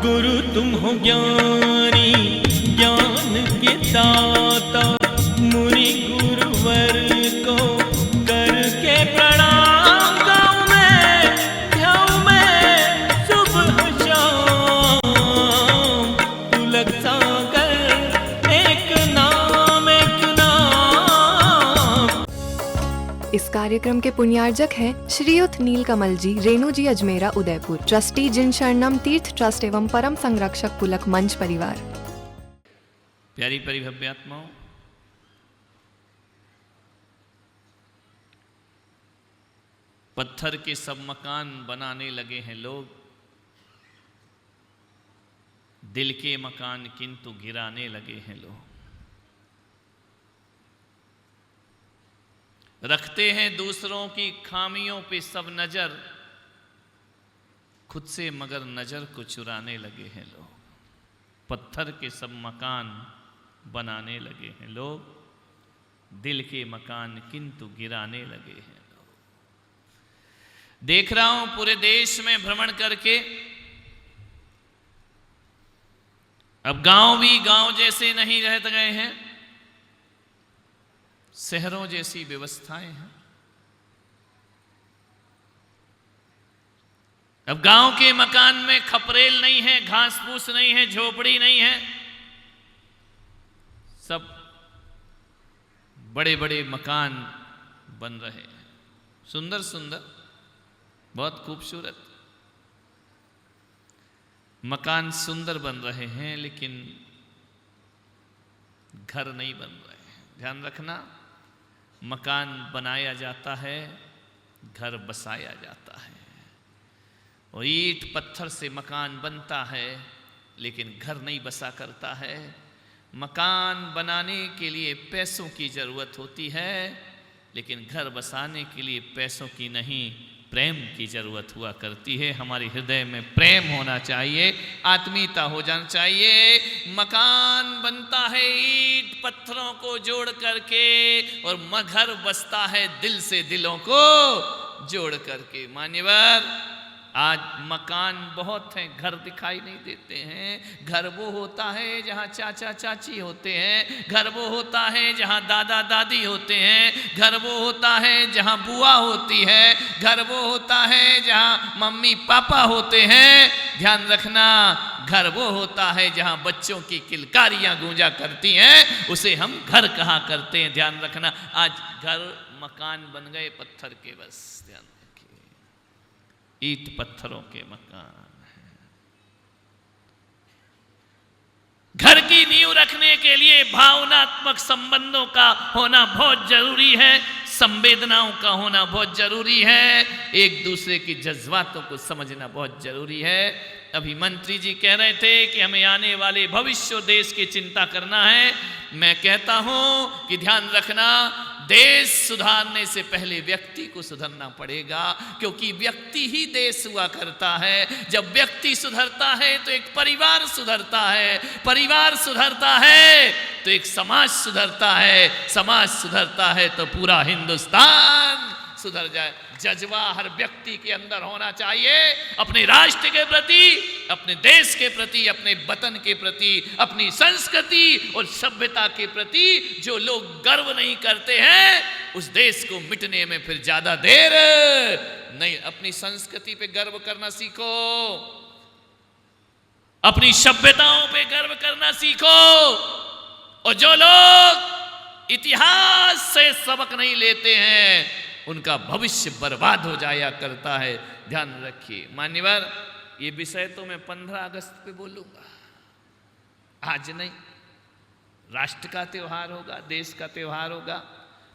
गुरु तुम हो ज्ञानी ज्ञान के दाता, मुनि गुरुवर को करके प्रणाम गाऊं मैं सुबह शाम। पुलक सागर एक नाम एक नाम। इस कार्यक्रम के पुण्यार्जक हैं श्रीयुत नीलकमल जी, रेणु जी अजमेरा उदयपुर, ट्रस्टी जिन शरणम तीर्थ ट्रस्ट एवं परम संरक्षक पुलक मंच परिवार। प्यारी परिभव्य आत्माओं, पत्थर के सब मकान बनाने लगे हैं लोग, दिल के मकान किंतु गिराने लगे हैं लोग। रखते हैं दूसरों की खामियों पे सब नजर, खुद से मगर नजर को चुराने लगे हैं लोग। पत्थर के सब मकान बनाने लगे हैं लोग, दिल के मकान किंतु गिराने लगे हैं लोग। देख रहा हूं पूरे देश में भ्रमण करके, अब गांव भी गांव जैसे नहीं रह गए हैं, शहरों जैसी व्यवस्थाएं हैं। अब गांव के मकान में खपरेल नहीं है, घास फूस नहीं है, झोपड़ी नहीं है, सब बड़े बड़े मकान बन रहे हैं, सुंदर सुंदर, बहुत खूबसूरत मकान सुंदर बन रहे हैं, लेकिन घर नहीं बन रहे हैं। ध्यान रखना, मकान बनाया जाता है, घर बसाया जाता है। और ईंट पत्थर से मकान बनता है, लेकिन घर नहीं बसा करता है। मकान बनाने के लिए पैसों की ज़रूरत होती है, लेकिन घर बसाने के लिए पैसों की नहीं, प्रेम की ज़रूरत हुआ करती है। हमारे हृदय में प्रेम होना चाहिए, आत्मीयता हो जाना चाहिए। मकान बनता है ईंट पत्थरों को जोड़ करके, और घर बसता है दिल से दिलों को जोड़ करके। मान्यवर, आज मकान बहुत हैं, घर दिखाई नहीं देते हैं। घर वो होता है जहाँ चाचा चाची होते हैं, घर वो होता है जहाँ दादा दादी होते हैं, घर वो होता है जहाँ बुआ होती है, घर वो होता है जहाँ मम्मी पापा होते हैं। ध्यान रखना, घर वो होता है जहाँ बच्चों की किलकारियाँ गूंजा करती हैं, उसे हम घर कहा करते हैं। ध्यान रखना, आज घर मकान बन गए पत्थर के, बस ध्यान, ईंट पत्थरों के मकान हैं। घर की नींव रखने के लिए भावनात्मक संबंधों का होना बहुत जरूरी है, संवेदनाओं का होना बहुत जरूरी है, एक दूसरे की जज्बातों को समझना बहुत जरूरी है। अभी मंत्री जी कह रहे थे कि हमें आने वाले भविष्य और देश की चिंता करना है। मैं कहता हूं कि ध्यान रखना, देश सुधारने से पहले व्यक्ति को सुधरना पड़ेगा, क्योंकि व्यक्ति ही देश हुआ करता है। जब व्यक्ति सुधरता है तो एक परिवार सुधरता है, परिवार सुधरता है तो एक समाज सुधरता है, समाज सुधरता है तो पूरा हिंदुस्तान सुधर जाए। जज्बा हर व्यक्ति के अंदर होना चाहिए, अपने राष्ट्र के प्रति, अपने देश के प्रति, अपने वतन के प्रति, अपनी संस्कृति और सभ्यता के प्रति। जो लोग गर्व नहीं करते हैं, उस देश को मिटने में फिर ज्यादा देर नहीं। अपनी संस्कृति पे गर्व करना सीखो, अपनी सभ्यताओं पे गर्व करना सीखो। और जो लोग इतिहास से सबक नहीं लेते हैं, उनका भविष्य बर्बाद हो जाया करता है। ध्यान रखिए मान्यवर, ये विषय तो मैं 15 अगस्त पे बोलूंगा, आज नहीं। राष्ट्र का त्योहार होगा, देश का त्योहार होगा,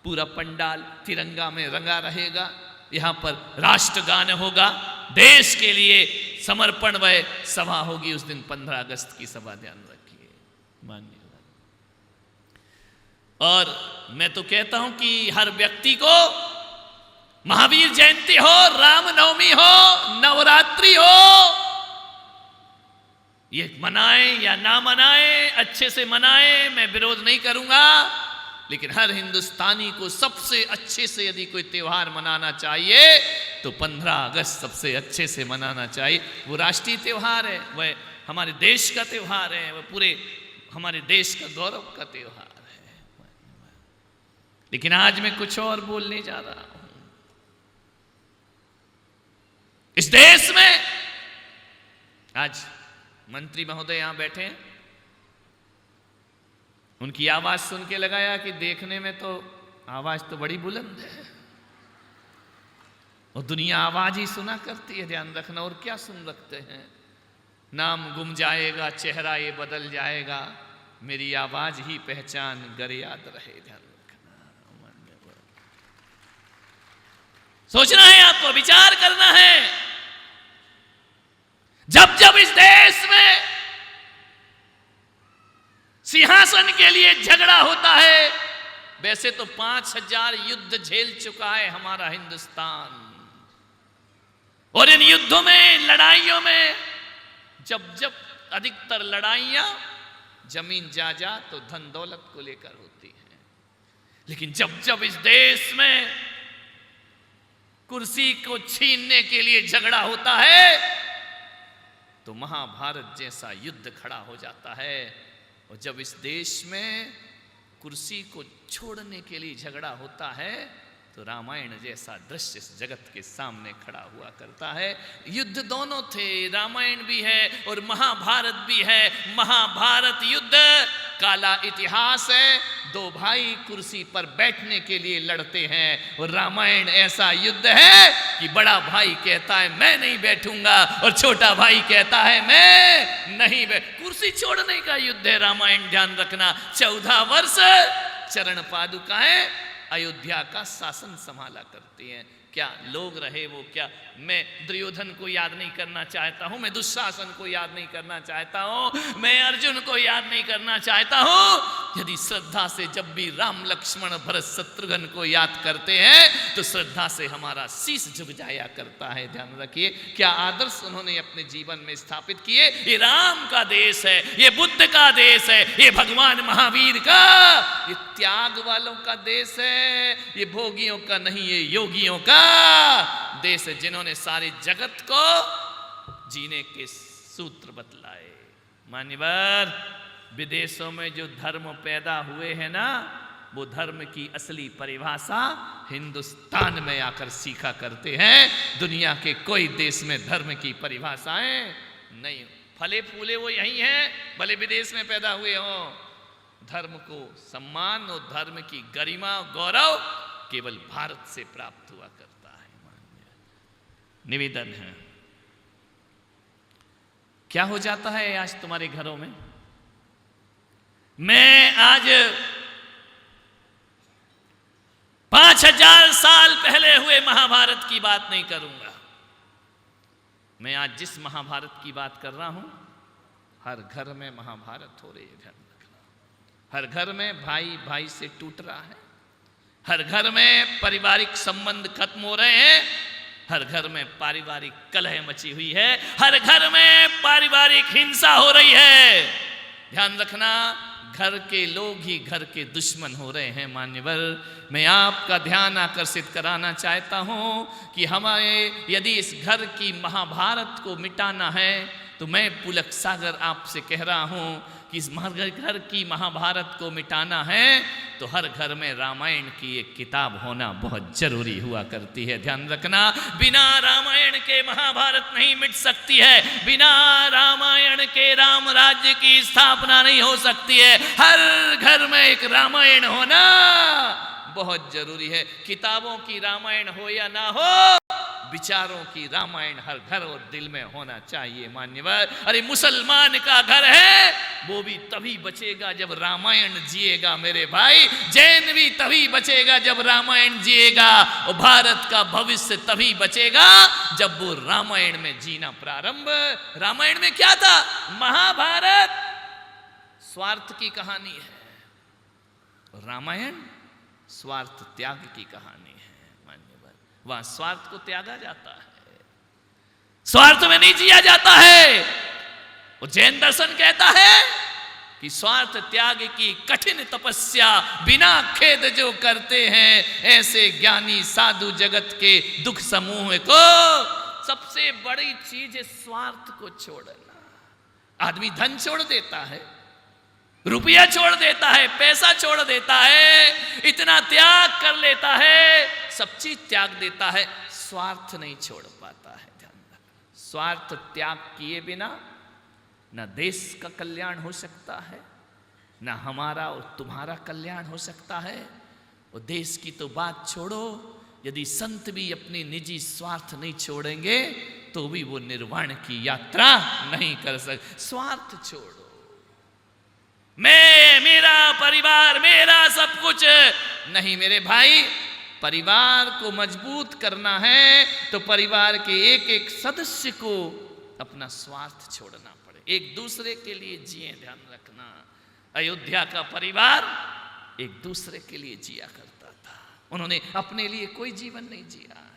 पूरा पंडाल तिरंगा में रंगा रहेगा, यहाँ पर राष्ट्रगान होगा, देश के लिए समर्पण वह सभा होगी उस दिन, 15 अगस्त की सभा। ध्यान रखिए मान्यवर। और मैं तो कहता हूं कि हर व्यक्ति को महावीर जयंती हो, रामनवमी हो, नवरात्रि हो, ये मनाए या ना मनाए, अच्छे से मनाए, मैं विरोध नहीं करूंगा, लेकिन हर हिंदुस्तानी को सबसे अच्छे से यदि कोई त्योहार मनाना चाहिए तो 15 अगस्त सबसे अच्छे से मनाना चाहिए। वो राष्ट्रीय त्यौहार है, वह हमारे देश का त्यौहार है, वह पूरे हमारे देश का गौरव का त्यौहार है। लेकिन आज मैं कुछ और बोलने जा रहा हूं। इस देश में आज मंत्री महोदय यहां बैठे हैं, उनकी आवाज सुन के लगाया कि देखने में तो आवाज तो बड़ी बुलंद है और दुनिया आवाज ही सुना करती है, ध्यान रखना। और क्या सुन रखते हैं? नाम गुम जाएगा, चेहरा ये बदल जाएगा, मेरी आवाज ही पहचान गर याद रहे। ध्यान रखना, सोचना है आपको, विचार करना है। जब जब इस देश में सिंहासन के लिए झगड़ा होता है, वैसे तो 5000 युद्ध झेल चुका है हमारा हिंदुस्तान, और इन युद्धों में, लड़ाइयों में जब जब अधिकतर लड़ाइयां जमीन जायदाद तो धन दौलत को लेकर होती हैं, लेकिन जब जब इस देश में कुर्सी को छीनने के लिए झगड़ा होता है तो महाभारत जैसा युद्ध खड़ा हो जाता है। और जब इस देश में कुर्सी को छोड़ने के लिए झगड़ा होता है तो रामायण जैसा दृश्य इस जगत के सामने खड़ा हुआ करता है। युद्ध दोनों थे, रामायण भी है और महाभारत भी है। महाभारत युद्ध काला इतिहास है, दो भाई कुर्सी पर बैठने के लिए लड़ते हैं, और रामायण ऐसा युद्ध है कि बड़ा भाई कहता है मैं नहीं बैठूंगा और छोटा भाई कहता है मैं नहीं कुर्सी छोड़ने का युद्ध है रामायण, ध्यान रखना। 14 वर्ष चरण पादुकाएं अयोध्या का शासन संभाला करती हैं। क्या लोग रहे वो, क्या मैं दुर्योधन को याद नहीं करना चाहता हूं, मैं दुशासन को याद नहीं करना चाहता हूं, मैं अर्जुन को याद नहीं करना चाहता हूं। यदि श्रद्धा से जब भी राम लक्ष्मण भरत शत्रुघ्न को याद करते हैं तो श्रद्धा से हमारा शीश झुक जाया करता है। ध्यान रखिए क्या आदर्श उन्होंने अपने जीवन में स्थापित किए। ये राम का देश है, ये बुद्ध का देश है, ये भगवान महावीर का, ये त्याग वालों का देश है, ये भोगियों का नहीं, ये योगियों का देश है, जिन्होंने सारे जगत को जीने के सूत्र बतलाए। मान्यवर, विदेशों में जो धर्म पैदा हुए हैं ना, वो धर्म की असली परिभाषा हिंदुस्तान में आकर सीखा करते हैं। दुनिया के कोई देश में धर्म की परिभाषाएं नहीं, फले फूले वो यही हैं, भले विदेश में पैदा हुए हों। धर्म को सम्मान और धर्म की गरिमा गौरव केवल भारत से प्राप्त हुआ करता है। निवेदन है, क्या हो जाता है आज तुम्हारे घरों में? मैं आज 5000 साल पहले हुए महाभारत की बात नहीं करूंगा। मैं आज जिस महाभारत की बात कर रहा हूं, हर घर में महाभारत हो रही है। ध्यान रखना, हर घर में भाई भाई से टूट रहा है, हर घर में पारिवारिक संबंध खत्म हो रहे हैं, हर घर में पारिवारिक कलह मची हुई है, हर घर में पारिवारिक हिंसा हो रही है। ध्यान रखना, घर के लोग ही घर के दुश्मन हो रहे हैं। मान्यवर, मैं आपका ध्यान आकर्षित कराना चाहता हूं कि हमें यदि इस घर की महाभारत को मिटाना है तो मैं पुलक सागर आपसे कह रहा हूं कि इस घर की महाभारत को मिटाना है तो हर घर में रामायण की एक किताब होना बहुत जरूरी हुआ करती है। ध्यान रखना, बिना रामायण के महाभारत नहीं मिट सकती है, बिना रामायण के राम राज्य की स्थापना नहीं हो सकती है। हर घर में एक रामायण होना बहुत जरूरी है। किताबों की रामायण हो या ना हो, विचारों की रामायण हर घर और दिल में होना चाहिए। मान्यवर, अरे मुसलमान का घर है वो भी तभी बचेगा जब रामायण जिएगा मेरे भाई, जैन भी तभी बचेगा जब रामायण जिएगा, और भारत का भविष्य तभी बचेगा जब वो रामायण में जीना प्रारंभ। रामायण में क्या था? महाभारत स्वार्थ की कहानी है, रामायण स्वार्थ त्याग की कहानी है। वहां स्वार्थ को त्यागा जाता है, स्वार्थ में नहीं जिया जाता है। और जैन दर्शन कहता है कि स्वार्थ त्याग की कठिन तपस्या बिना खेद जो करते हैं, ऐसे ज्ञानी साधु जगत के दुख समूह को। सबसे बड़ी चीज है स्वार्थ को छोड़ना। आदमी धन छोड़ देता है, रुपया छोड़ देता है, पैसा छोड़ देता है, इतना त्याग कर लेता है, सब चीज त्याग देता है, स्वार्थ नहीं छोड़ पाता है। ध्यान रखना, स्वार्थ त्याग किए बिना ना देश का कल्याण हो सकता है, ना हमारा और तुम्हारा कल्याण हो सकता है। और देश की तो बात छोड़ो, यदि संत भी अपनी निजी स्वार्थ नहीं छोड़ेंगे तो भी वो निर्वाण की यात्रा नहीं कर सकते। स्वार्थ छोड़ो, मैं, मेरा परिवार, मेरा सब कुछ नहीं। मेरे भाई, परिवार को मजबूत करना है तो परिवार के एक एक सदस्य को अपना स्वार्थ छोड़ना पड़े, एक दूसरे के लिए जिए। ध्यान रखना, अयोध्या का परिवार एक दूसरे के लिए जिया करता था, उन्होंने अपने लिए कोई जीवन नहीं जिया है।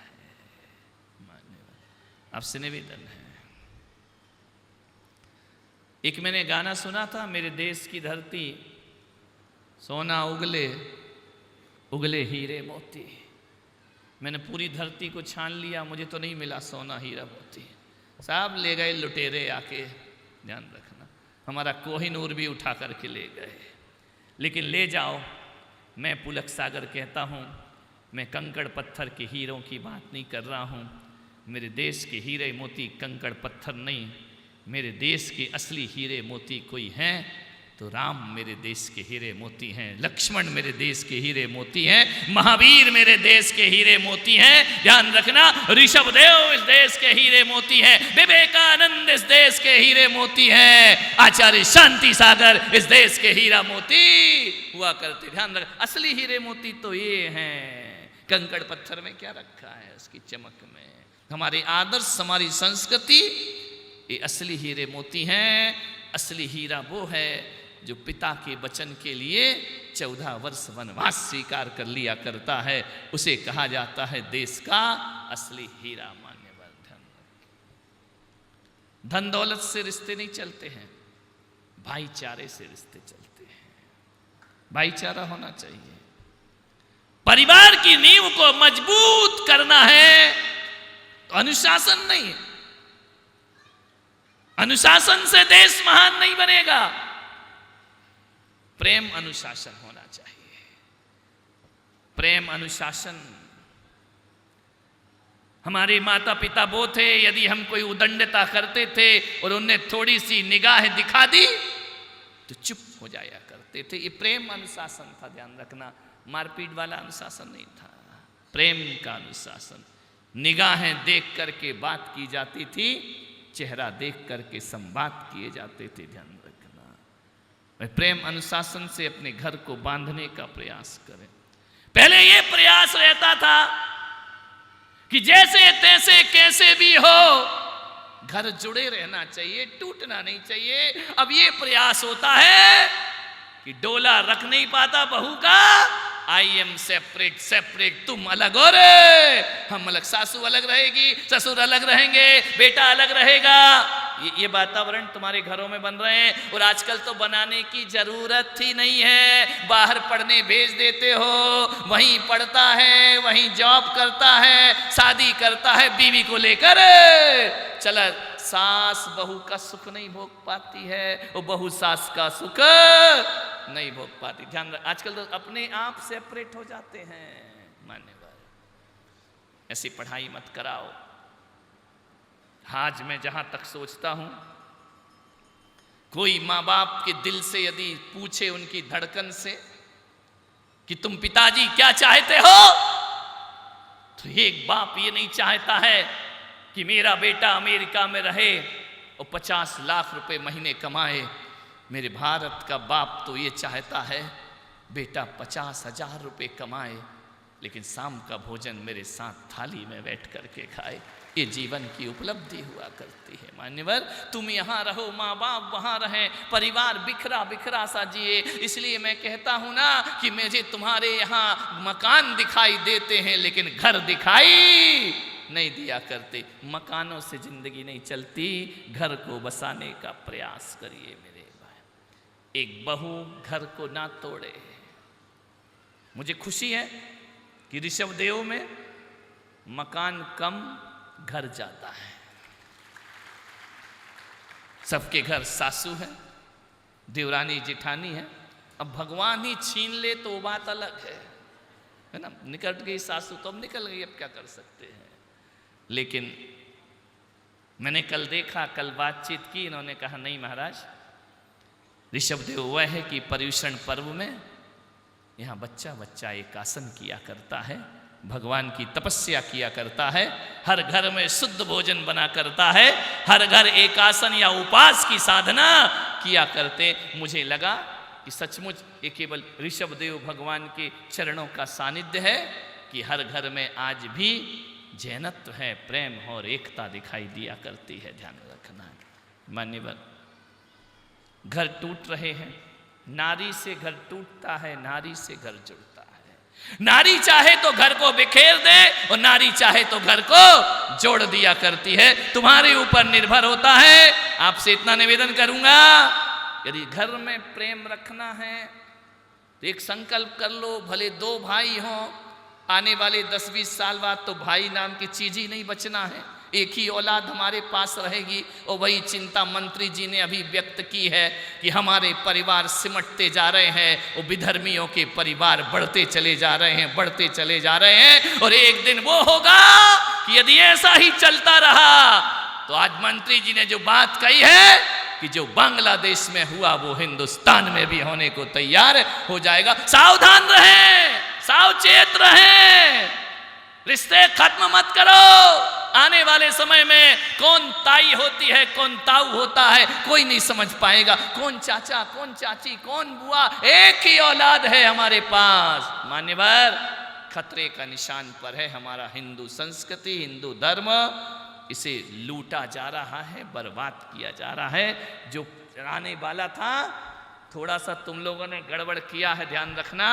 आपसे निवेदन है, एक मैंने गाना सुना था, मेरे देश की धरती सोना उगले उगले हीरे मोती। मैंने पूरी धरती को छान लिया, मुझे तो नहीं मिला सोना हीरा मोती, साहब ले गए लुटेरे आके। ध्यान रखना, हमारा कोहिनूर भी उठा करके ले गए। लेकिन ले जाओ, मैं पुलक सागर कहता हूँ, मैं कंकड़ पत्थर के हीरों की बात नहीं कर रहा हूँ। मेरे देश के हीरे मोती कंकड़ पत्थर नहीं, मेरे देश के असली हीरे मोती कोई हैं तो राम मेरे देश के हीरे मोती हैं, लक्ष्मण मेरे देश के हीरे मोती हैं, महावीर मेरे देश के हीरे मोती हैं। ध्यान रखना, ऋषभदेव इस देश के हीरे मोती हैं, विवेकानंद इस देश के हीरे मोती हैं, आचार्य शांति सागर इस देश के हीरा मोती हुआ करते। ध्यान रख, असली हीरे मोती तो ये हैं, कंकड़ पत्थर में क्या रखा है, उसकी चमक में। हमारे आदर्श, हमारी संस्कृति, ये असली हीरे मोती हैं। असली हीरा वो है जो पिता के वचन के लिए 14 वर्ष वनवास स्वीकार कर लिया करता है, उसे कहा जाता है देश का असली हीरा। मान्यवर, धन दौलत से रिश्ते नहीं चलते हैं, भाईचारे से रिश्ते चलते हैं। भाईचारा होना चाहिए। परिवार की नींव को मजबूत करना है तो अनुशासन नहीं, अनुशासन से देश महान नहीं बनेगा, प्रेम अनुशासन होना चाहिए। प्रेम अनुशासन, हमारे माता पिता वो थे, यदि हम कोई उदंडता करते थे और उन्हें थोड़ी सी निगाह दिखा दी तो चुप हो जाया करते थे। ये प्रेम अनुशासन था। ध्यान रखना, मारपीट वाला अनुशासन नहीं था, प्रेम का अनुशासन। निगाहें देख करके बात की जाती थी, चेहरा देख करके संवाद किए जाते थे। ध्यान रखना, प्रेम अनुशासन से अपने घर को बांधने का प्रयास करें। पहले यह प्रयास रहता था कि जैसे तैसे कैसे भी हो घर जुड़े रहना चाहिए, टूटना नहीं चाहिए। अब ये प्रयास होता है कि डोला रख नहीं पाता बहू का, आई एम सेपरेट सेपरेट, तुम अलग हो रे, हम अलग, सासू अलग रहेगी, ससुर अलग रहेंगे, बेटा अलग रहेगा। ये वातावरण तुम्हारे घरों में बन रहे हैं, और आजकल तो बनाने की जरूरत ही नहीं है। बाहर पढ़ने भेज देते हो, वहीं पढ़ता है, वहीं जॉब करता है, शादी करता है बीवी को लेकर, चला। सास बहू का सुख नहीं भोग पाती है, और बहू सास का सुख नहीं भोग पाती। ध्यान रख, आजकल तो अपने आप सेपरेट हो जाते हैं। मान्यवर, ऐसी पढ़ाई मत कराओ। आज मैं जहां तक सोचता हूं, कोई माँ बाप के दिल से यदि पूछे, उनकी धड़कन से, कि तुम पिताजी क्या चाहते हो, तो एक बाप ये नहीं चाहता है कि मेरा बेटा अमेरिका में रहे और 50 लाख रुपए महीने कमाए। मेरे भारत का बाप तो ये चाहता है बेटा 50,000 रुपए कमाए, लेकिन शाम का भोजन मेरे साथ थाली में बैठ करके खाए। ये जीवन की उपलब्धि हुआ करती है। मान्यवर, तुम यहाँ रहो, माँ बाप वहाँ रहें, परिवार बिखरा बिखरा सा जिए। इसलिए मैं कहता हूँ ना कि मुझे तुम्हारे यहाँ मकान दिखाई देते हैं, लेकिन घर दिखाई नहीं दिया करते। मकानों से जिंदगी नहीं चलती, घर को बसाने का प्रयास करिए मेरे भाई। एक बहू घर को ना तोड़े। मुझे खुशी है कि ऋषभदेव में मकान कम घर ज्यादा है। सबके घर सासू है, देवरानी जेठानी है। अब भगवान ही छीन ले तो बात अलग है ना। निकट गई सासू तो अब निकल गई, अब क्या कर सकते हैं। लेकिन मैंने कल देखा, कल बातचीत की, इन्होंने कहा नहीं महाराज, ऋषभदेव वह है कि पर्युषण पर्व में यहाँ बच्चा बच्चा एक आसन किया करता है, भगवान की तपस्या किया करता है, हर घर में शुद्ध भोजन बना करता है, हर घर एक आसन या उपास की साधना किया करते। मुझे लगा कि सचमुच ये केवल ऋषभदेव भगवान के चरणों का सानिध्य है कि हर घर में आज भी जैनत्व है, प्रेम और एकता दिखाई दिया करती है। ध्यान रखना है मान्यवर, घर टूट रहे हैं, नारी से घर टूटता है, नारी से घर जुड़ता है। नारी चाहे तो घर को बिखेर दे और नारी चाहे तो घर को जोड़ दिया करती है। तुम्हारे ऊपर निर्भर होता है। आपसे इतना निवेदन करूंगा, यदि घर में प्रेम रखना है तो एक संकल्प कर लो, भले दो भाई हों, आने वाले 10-20 साल बाद तो भाई नाम की चीज ही नहीं बचना है। एक ही औलाद हमारे पास रहेगी। और वही चिंता मंत्री जी ने अभी व्यक्त की है कि हमारे परिवार सिमटते जा रहे हैं, वो विधर्मियों के परिवार बढ़ते चले जा रहे हैं, बढ़ते चले जा रहे हैं। और एक दिन वो होगा कि यदि ऐसा ही चलता रहा तो आज मंत्री जी ने जो बात कही है कि जो बांग्लादेश में हुआ वो हिंदुस्तान में भी होने को तैयार हो जाएगा। सावधान रहें, सावचेत रहें, रिश्ते खत्म मत करो। आने वाले समय में कौन ताई होती है, कौन ताऊ होता है, कोई नहीं समझ पाएगा। कौन चाचा, कौन चाची, कौन बुआ, एक ही औलाद है हमारे पास। मान्यवर, खतरे का निशान पर है हमारा हिंदू संस्कृति, हिंदू धर्म। इसे लूटा जा रहा है, बर्बाद किया जा रहा है। जो आने वाला था, थोड़ा सा तुम लोगों ने गड़बड़ किया है, ध्यान रखना।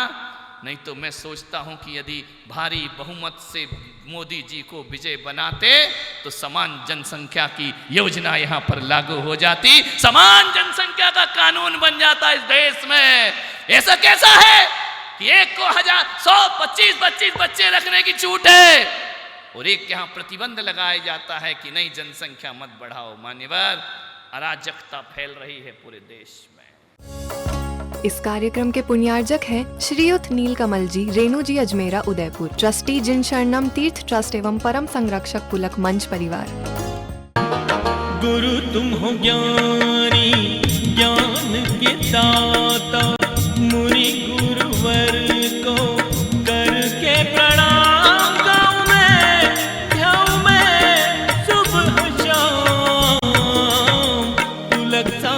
नहीं तो मैं सोचता हूं कि यदि भारी बहुमत से मोदी जी को विजय बनाते तो समान जनसंख्या की योजना यहां पर लागू हो जाती, समान जनसंख्या का कानून बन जाता इस देश में। ऐसा कैसा है कि एक को 1000, 100, 25 बच्चे रखने की छूट है और एक यहां प्रतिबंध लगाया जाता है कि नहीं जनसंख्या मत बढ़ाओ। मान्यवर, अराजकता फैल रही है पूरे देश में। इस कार्यक्रम के पुण्यार्जक हैं श्रीयुत नीलकमल जी, रेणु जी अजमेरा उदयपुर, ट्रस्टी जिन शरणम तीर्थ ट्रस्ट एवं परम संरक्षक पुलक मंच परिवार। गुरु तुम हो ज्ञानी, ज्ञान के दाता, मुनि गुरुवर को करके प्रणाम गाऊं मैं सुबह शाम, पुलक सा